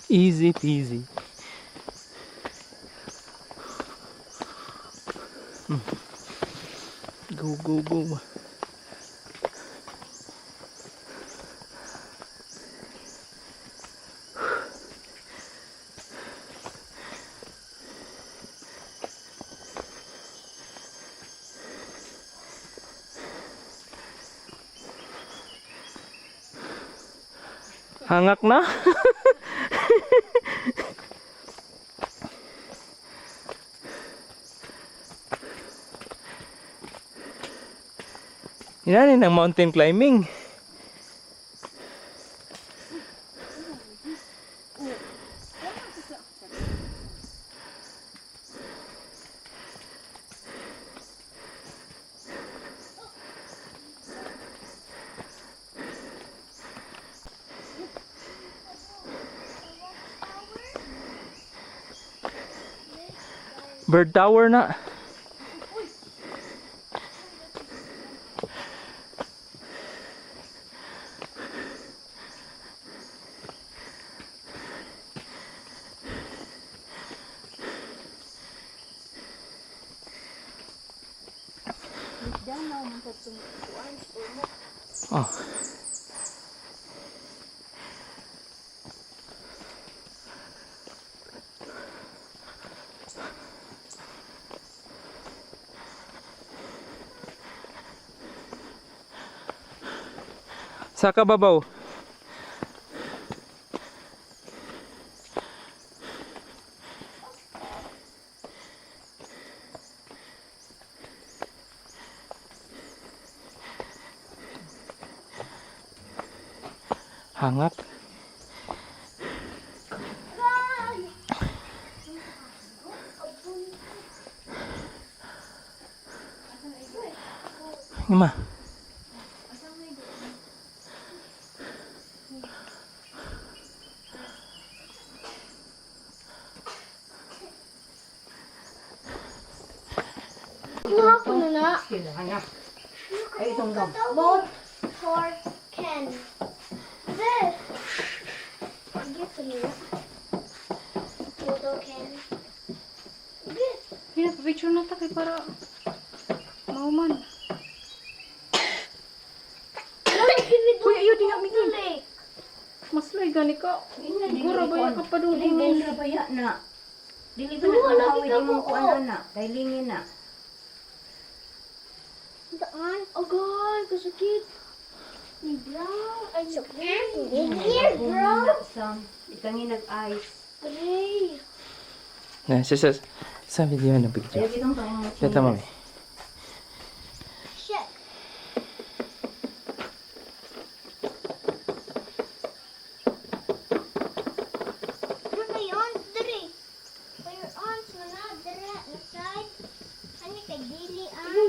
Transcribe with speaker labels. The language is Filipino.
Speaker 1: Easy peasy. Go, go, go. Hangak na. Yan ang mountain climbing. Bird tower na. Oh. Sa kababaw. Hangak. Ima.
Speaker 2: Ako na na.
Speaker 3: Ay, itong dog.
Speaker 2: Boat for Ken. This. Give to me. Photo Ken. This.
Speaker 4: Pinapapicture na takay para mauman.
Speaker 2: Uy, ayaw din kami ng lake.
Speaker 4: Mas lay gani ka. Gura ba yung kapadungin?
Speaker 3: Dili ba baya na? Dili ba
Speaker 2: Wala,
Speaker 3: na
Speaker 2: lagi
Speaker 3: kalawin
Speaker 2: ka
Speaker 3: mo
Speaker 2: po,
Speaker 3: ko
Speaker 2: oh.
Speaker 3: ano na? Kay lingin na.
Speaker 2: Daan. Agay, kasakit. Ni brown. Ay, sakit. Here, bro.
Speaker 3: Itangin nag-ice.
Speaker 2: Gray.
Speaker 1: Na, sa video na picture.
Speaker 3: Ayaw itong kaya mo.
Speaker 1: Kita mami.
Speaker 2: Shit. Ano na yun? Dere. May your arms na na. Dere. Na side. Ano kay Dili, ah?